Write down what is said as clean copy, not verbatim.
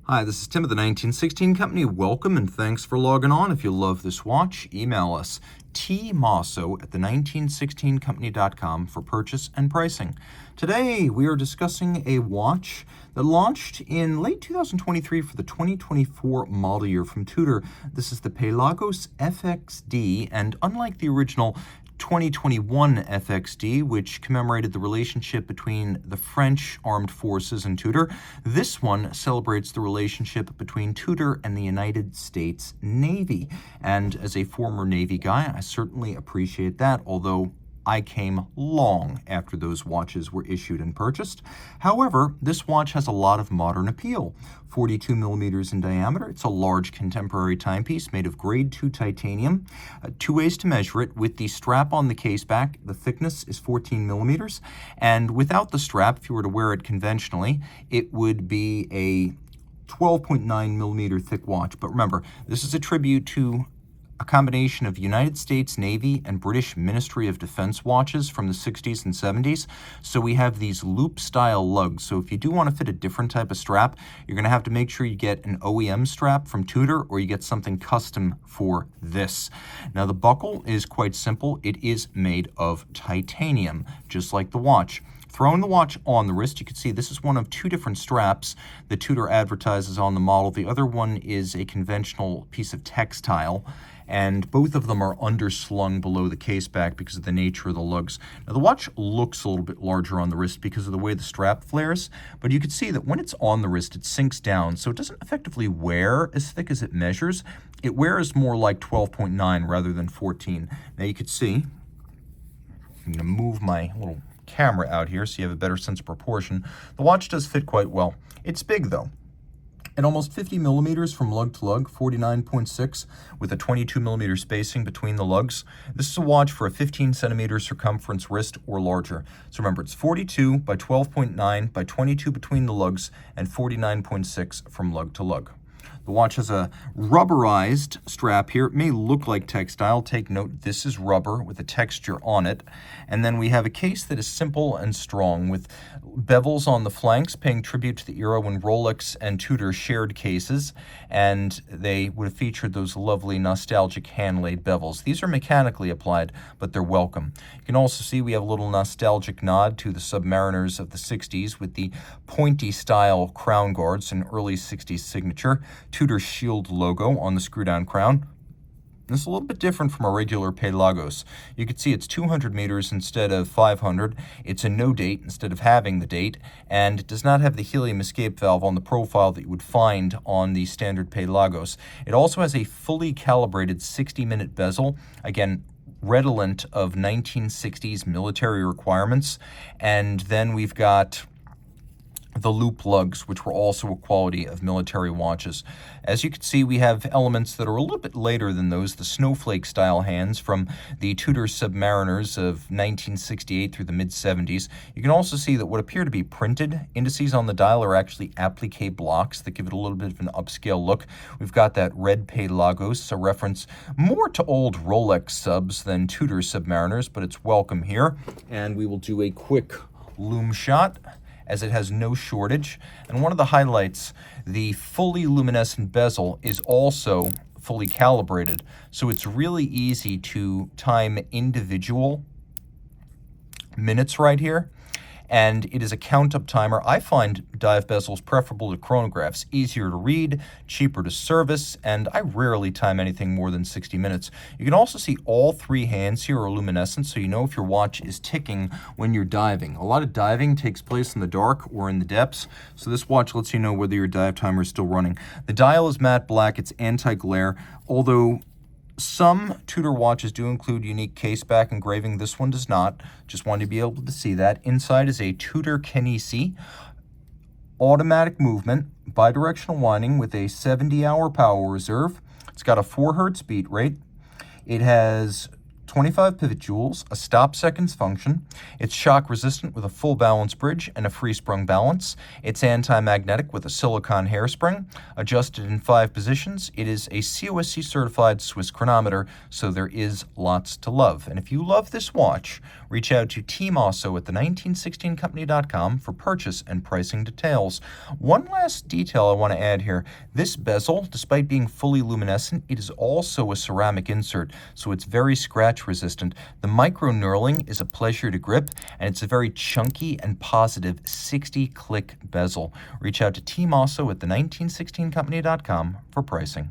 Hi, this is Tim of the 1916 Company. Welcome and thanks for logging on. If you love this watch, email us tmosso@the1916company.com for purchase and pricing. Today, we are discussing a watch that launched in late 2023 for the 2024 model year from Tudor. This is the Pelagos FXD, and unlike the original 2021 FXD, which commemorated the relationship between the French armed forces and Tudor, this one celebrates the relationship between Tudor and the United States Navy. And as a former Navy guy, I certainly appreciate that, although I came long after those watches were issued and purchased. However, this watch has a lot of modern appeal. 42 millimeters in diameter. It's a large contemporary timepiece made of grade 2 titanium. Two ways to measure it. With the strap on the case back, the thickness is 14 millimeters. And without the strap, if you were to wear it conventionally, it would be a 12.9 millimeter thick watch. But remember, this is a tribute to a combination of United States Navy and British Ministry of Defense watches from the 60s and 70s. So we have these loop-style lugs. So if you do want to fit a different type of strap, you're going to have to make sure you get an OEM strap from Tudor, or you get something custom for this. Now, the buckle is quite simple. It is made of titanium, just like the watch. Throwing the watch on the wrist, you can see this is one of two different straps that Tudor advertises on the model. The other one is a conventional piece of textile, and both of them are underslung below the case back because of the nature of the lugs. Now, the watch looks a little bit larger on the wrist because of the way the strap flares, but you can see that when it's on the wrist, it sinks down, so it doesn't effectively wear as thick as it measures. It wears more like 12.9 rather than 14. Now, you can see, I'm going to move my little camera out here so you have a better sense of proportion. The watch does fit quite well. It's big though. At almost 50 millimeters from lug to lug, 49.6 with a 22 millimeter spacing between the lugs. This is a watch for a 15 centimeter circumference wrist or larger. So remember, it's 42 by 12.9 by 22 between the lugs and 49.6 from lug to lug. The watch has a rubberized strap here. It may look like textile. Take note, this is rubber with a texture on it. And then we have a case that is simple and strong with bevels on the flanks, paying tribute to the era when Rolex and Tudor shared cases, and they would have featured those lovely nostalgic hand-laid bevels. These are mechanically applied, but they're welcome. You can also see we have a little nostalgic nod to the submariners of the 60s with the pointy style crown guards, an early 60s signature. Tudor shield logo on the screw-down crown. This is a little bit different from a regular Pelagos. You can see it's 200 meters instead of 500. It's a no date instead of having the date, and it does not have the helium escape valve on the profile that you would find on the standard Pelagos. It also has a fully calibrated 60-minute bezel, again, redolent of 1960s military requirements. And then we've got the loop lugs, which were also a quality of military watches. As you can see, we have elements that are a little bit later than those, the snowflake-style hands from the Tudor submariners of 1968 through the mid-70s. You can also see that what appear to be printed indices on the dial are actually applique blocks that give it a little bit of an upscale look. We've got that red Pelagos, a reference more to old Rolex subs than Tudor submariners, but it's welcome here. And we will do a quick loom shot, as it has no shortage. And one of the highlights, the fully luminescent bezel is also fully calibrated, so it's really easy to time individual minutes right here. And it is a count-up timer. I find dive bezels preferable to chronographs, easier to read, cheaper to service, and I rarely time anything more than 60 minutes. You can also see all three hands here are luminescent, so you know if your watch is ticking when you're diving. A lot of diving takes place in the dark or in the depths, so this watch lets you know whether your dive timer is still running. The dial is matte black, it's anti-glare, although some Tudor watches do include unique case back engraving. This one does not. Just wanted to be able to see that. Inside is a Tudor Kinesi, automatic movement, bidirectional winding with a 70-hour power reserve. It's got a 4 hertz beat rate. It has 25 pivot jewels, a stop seconds function. It's shock resistant with a full balance bridge and a free sprung balance. It's anti-magnetic with a silicone hairspring, adjusted in 5 positions. It is a COSC certified Swiss chronometer, so there is lots to love. And if you love this watch, reach out to Team Mosso at the1916company.com for purchase and pricing details. One last detail I want to add here. This bezel, despite being fully luminescent, it is also a ceramic insert, so it's very scratch resistant. The micro knurling is a pleasure to grip, and it's a very chunky and positive 60-click bezel. Reach out to Team Mosso at the1916company.com for pricing.